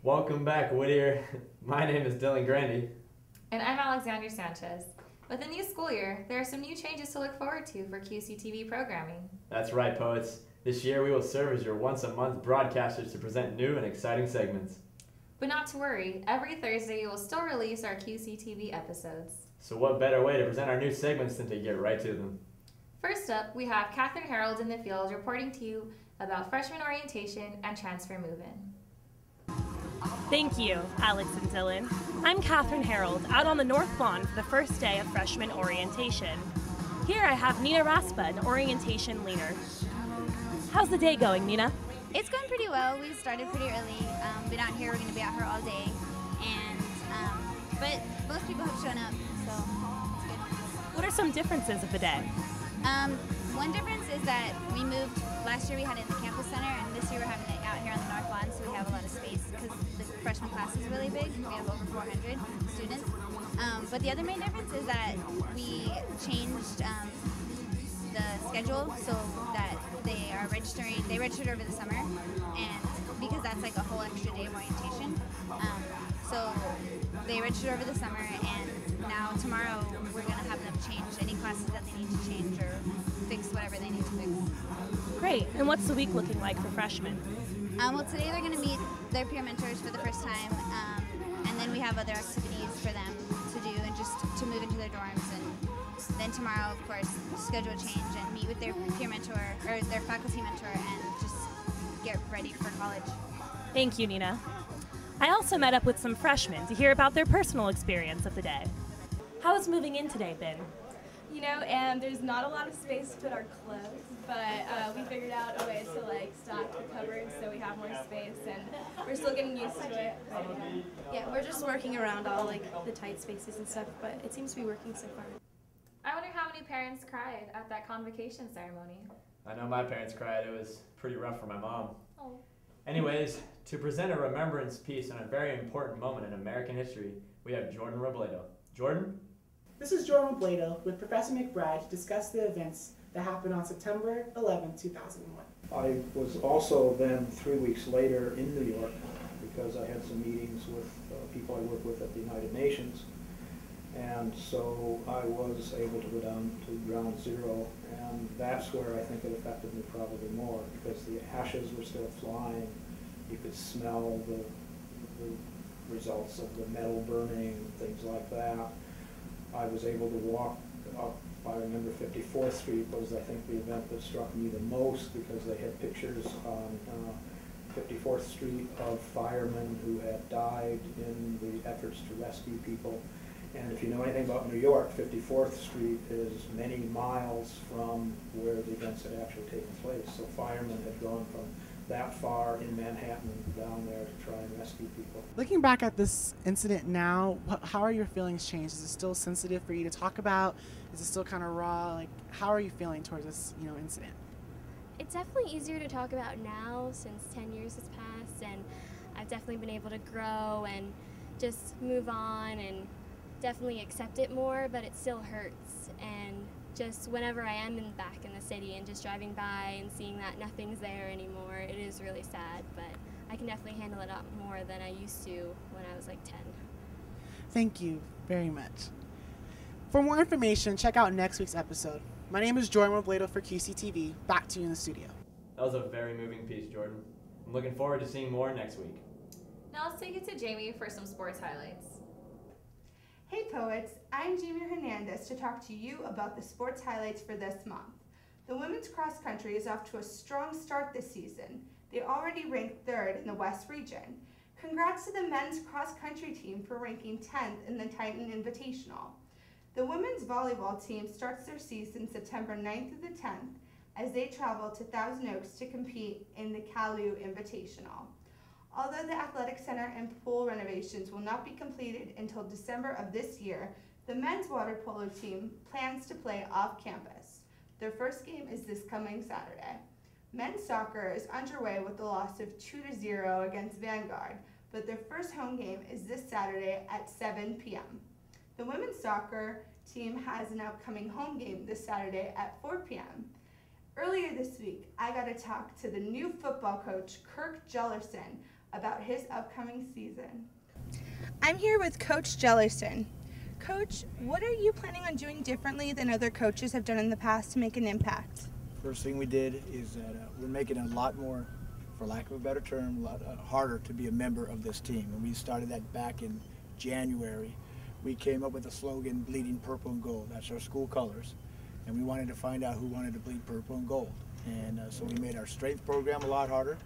Welcome back, Whittier. My name is Dylan Grandy. And I'm Alexander Sanchez. With the new school year, there are some new changes to look forward to for QCTV programming. That's right, poets. This year we will serve as your once-a-month broadcasters to present new and exciting segments. But not to worry, every Thursday we will still release our QCTV episodes. So what better way to present our new segments than to get right to them? First up, we have Catherine Harold in the field reporting to you about freshman orientation and transfer move-in. Thank you, Alex and Dylan. I'm Catherine Harold, out on the North Lawn for the first day of freshman orientation. Here I have Nina Raspa, an orientation leader. How's the day going, Nina? It's going pretty well. We started pretty early. Been out here, we're going to be out here all day. But most people have shown up, so it's good. What are some differences of the day? One difference is that we moved, last year we had it in the campus center, and this year we're having it out here on the North Lawn, so we have a lot of space because the freshman class is really big. We have over 400 students. But the other main difference is that we changed the schedule so that they registered over the summer, and because that's like a whole extra day of orientation. So they registered over the summer, and now tomorrow we're going to have them change any classes that they need to change or fix whatever they need to fix. Great, and what's the week looking like for freshmen? Well, today they're going to meet their peer mentors for the first time, and then we have other activities for them to do and just to move into their dorms. And then tomorrow, of course, schedule change and meet with their peer mentor or their faculty mentor and just get ready for college. Thank you, Nina. I also met up with some freshmen to hear about their personal experience of the day. How has moving in today been? You know, and there's not a lot of space to put our clothes, but we figured out a way to like stock the cupboards so we have more space, and we're still getting used to it. Yeah, we're just working around all like the tight spaces and stuff, but it seems to be working so far. I wonder how many parents cried at that convocation ceremony. I know my parents cried. It was pretty rough for my mom. Oh. Anyways, to present a remembrance piece on a very important moment in American history, we have Jordan Robledo. Jordan? This is Jordan Robledo with Professor McBride to discuss the events that happened on September 11, 2001. I was also then 3 weeks later in New York because I had some meetings with people I work with at the United Nations. And so I was able to go down to ground zero, and that's where I think it affected me probably more because the ashes were still flying. You could smell the results of the metal burning, things like that. I was able to walk up, I remember 54th Street was I think the event that struck me the most because they had pictures on 54th Street of firemen who had died in the efforts to rescue people. And if you know anything about New York, 54th Street is many miles from where the events had actually taken place. So firemen had gone from that far in Manhattan down there to try and rescue people. Looking back at this incident now, how are your feelings changed? Is it still sensitive for you to talk about? Is it still kind of raw? Like, how are you feeling towards this, incident? It's definitely easier to talk about now since 10 years has passed, and I've definitely been able to grow and just move on and definitely accept it more, but it still hurts. And just whenever I am back in the city and just driving by and seeing that nothing's there anymore, it is really sad, but I can definitely handle it up more than I used to when I was like 10. Thank you very much. For more information, check out next week's episode. My name is Jordan Robledo for QCTV. Back to you in the studio. That was a very moving piece, Jordan. I'm looking forward to seeing more next week. Now let's take it to Jamie for some sports highlights. Hey poets, I'm Jamie Hernandez to talk to you about the sports highlights for this month. The women's cross country is off to a strong start this season. They already ranked 3rd in the West region. Congrats to the men's cross country team for ranking 10th in the Titan Invitational. The women's volleyball team starts their season September 9th through the 10th as they travel to Thousand Oaks to compete in the Calu Invitational. Although the athletic center and pool renovations will not be completed until December of this year, the men's water polo team plans to play off campus. Their first game is this coming Saturday. Men's soccer is underway with the loss of 2-0 against Vanguard, but their first home game is this Saturday at 7 p.m. The women's soccer team has an upcoming home game this Saturday at 4 p.m. Earlier this week, I got to talk to the new football coach, Gelirsen, about his upcoming season. I'm here with Coach Gelirsen. Coach, what are you planning on doing differently than other coaches have done in the past to make an impact? First thing we did is that we're making it a lot more, for lack of a better term, a lot harder to be a member of this team. And we started that back in January. We came up with the slogan, bleeding purple and gold. That's our school colors. And we wanted to find out who wanted to bleed purple and gold. And so we made our strength program a lot harder.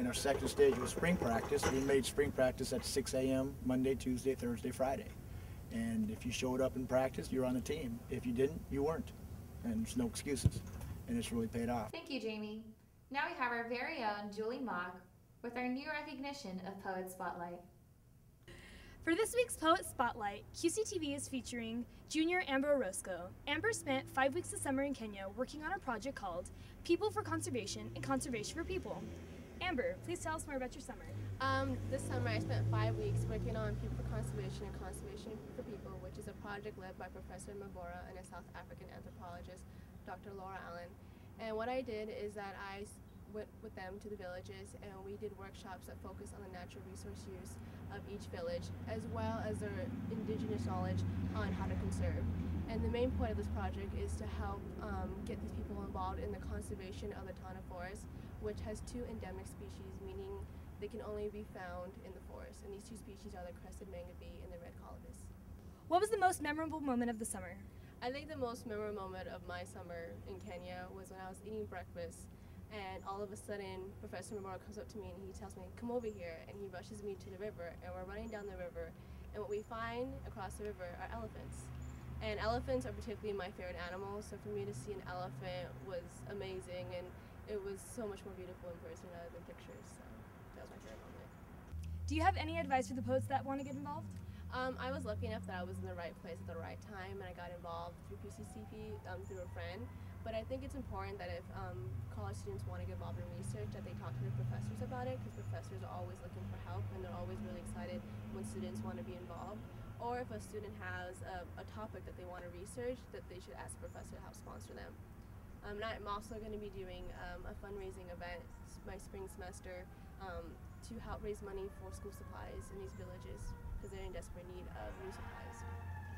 In our second stage was spring practice. We made spring practice at 6 a.m. Monday, Tuesday, Thursday, Friday. And if you showed up in practice, you're on the team. If you didn't, you weren't. And there's no excuses. And it's really paid off. Thank you, Jamie. Now we have our very own Julie Mock with our new recognition of Poet Spotlight. For this week's Poet Spotlight, QCTV is featuring junior Amber Orozco. Amber spent 5 weeks this summer in Kenya working on a project called People for Conservation and Conservation for People. Amber, please tell us more about your summer. This summer I spent 5 weeks working on People for Conservation and Conservation for People, which is a project led by Professor Mabora and a South African anthropologist, Dr. Laura Allen. And what I did is that I went with them to the villages and we did workshops that focus on the natural resource use of each village, as well as their indigenous knowledge on how to conserve. And the main point of this project is to help get these people involved in the conservation of the Tana forest, which has 2 endemic species, meaning they can only be found in the forest. And these 2 species are the crested mangabey and the red colobus. What was the most memorable moment of the summer? I think the most memorable moment of my summer in Kenya was when I was eating breakfast and all of a sudden Professor Mabora comes up to me and he tells me, come over here, and he rushes me to the river, and we're running down the river, and what we find across the river are elephants. And elephants are particularly my favorite animal, so for me to see an elephant was amazing, and it was so much more beautiful in person rather than pictures, so that was my favorite moment. Do you have any advice for the poets that want to get involved? I was lucky enough that I was in the right place at the right time, and I got involved through QCTV through a friend. But I think it's important that if college students want to get involved in research, that they talk to their professors about it, because professors are always looking for help, and they're always really excited when students want to be involved. Or if a student has a topic that they want to research, that they should ask a professor to help sponsor them. And I'm also going to be doing a fundraising event my spring semester to help raise money for school supplies in these villages, because they're in desperate need of new supplies.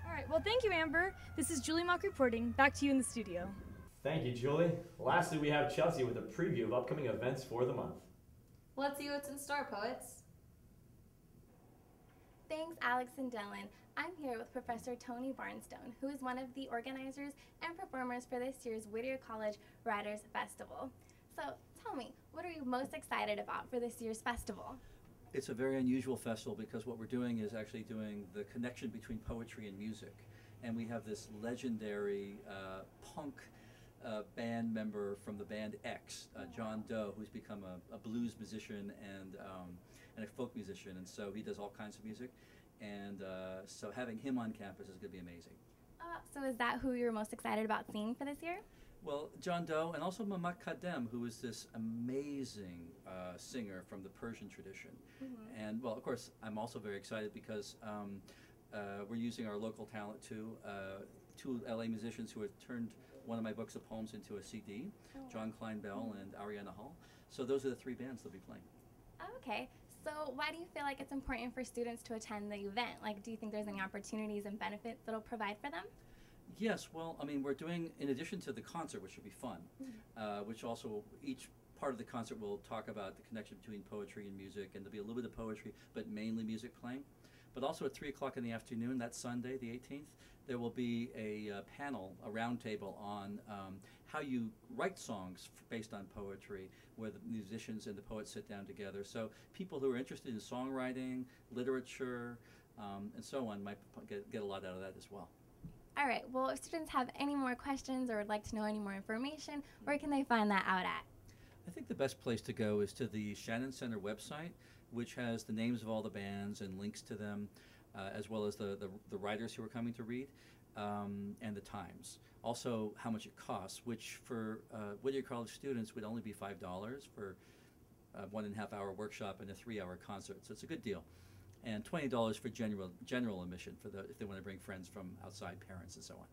All right, well, thank you, Amber. This is Julie Mock reporting. Back to you in the studio. Thank you, Julie. Lastly, we have Chelsea with a preview of upcoming events for the month. Let's see what's in store, poets. Thanks, Alex and Dylan. I'm here with Professor Tony Bronstein, who is one of the organizers and performers for this year's Whittier College Writer Festival. So tell me, what are you most excited about for this year's festival? It's a very unusual festival because what we're doing is actually doing the connection between poetry and music. And we have this legendary punk band member from the band X, John Doe, who's become a blues musician and a folk musician. And so he does all kinds of music. And so having him on campus is going to be amazing. So is that who you're most excited about seeing for this year? Well, John Doe and also Mamat Kadem, who is this amazing singer from the Persian tradition. Mm-hmm. And, well, of course, I'm also very excited because we're using our local talent too. 2 LA musicians who have turned one of my books of poems into a CD, John Klein Bell and Ariana Hall. So those are the 3 bands they'll be playing. Okay. So why do you feel like it's important for students to attend the event? Like, do you think there's any opportunities and benefits that'll provide for them? Yes, well, I mean, we're doing, in addition to the concert, which will be fun, which also, each part of the concert will talk about the connection between poetry and music, and there'll be a little bit of poetry, but mainly music playing. But also at 3 o'clock in the afternoon, that Sunday, the 18th, there will be a panel, a round table on how you write songs based on poetry, where the musicians and the poets sit down together. So people who are interested in songwriting, literature, and so on might get a lot out of that as well. All right, well, if students have any more questions or would like to know any more information, where can they find that out at? I think the best place to go is to the Shannon Center website, which has the names of all the bands and links to them, as well as the writers who are coming to read, and the times. Also, how much it costs, which for Whittier College students would only be $5 for a 1.5 hour workshop and a 3-hour concert, so it's a good deal. And $20 for general admission for if they want to bring friends from outside, parents and so on.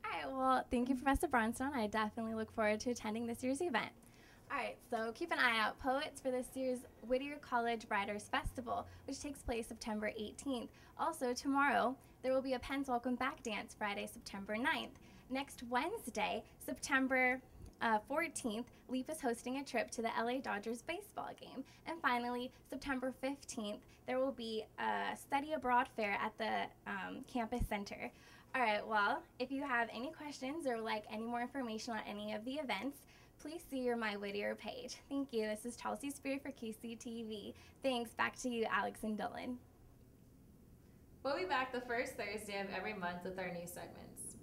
All right, well, thank you, Professor Bronstein. I definitely look forward to attending this year's event. Alright, so keep an eye out, poets, for this year's Whittier College Writers Festival, which takes place September 18th. Also, tomorrow, there will be a Penn's Welcome Back Dance, Friday, September 9th. Next Wednesday, September 14th, LEAP is hosting a trip to the LA Dodgers baseball game. And finally, September 15th, there will be a study abroad fair at the campus center. All right, well, if you have any questions or like any more information on any of the events, please see your My Whittier page. Thank you. This is Chelsea Spear for QCTV. Thanks. Back to you, Alex and Dylan. We'll be back the first Thursday of every month with our new segments.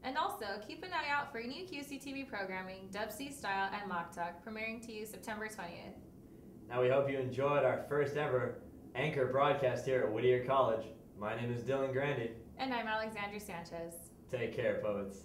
And also, keep an eye out for new QCTV programming, Dub C Style and Mock Talk, premiering to you September 20th. Now we hope you enjoyed our first ever anchor broadcast here at Whittier College. My name is Dylan Grandy. And I'm Alexandra Sanchez. Take care, poets.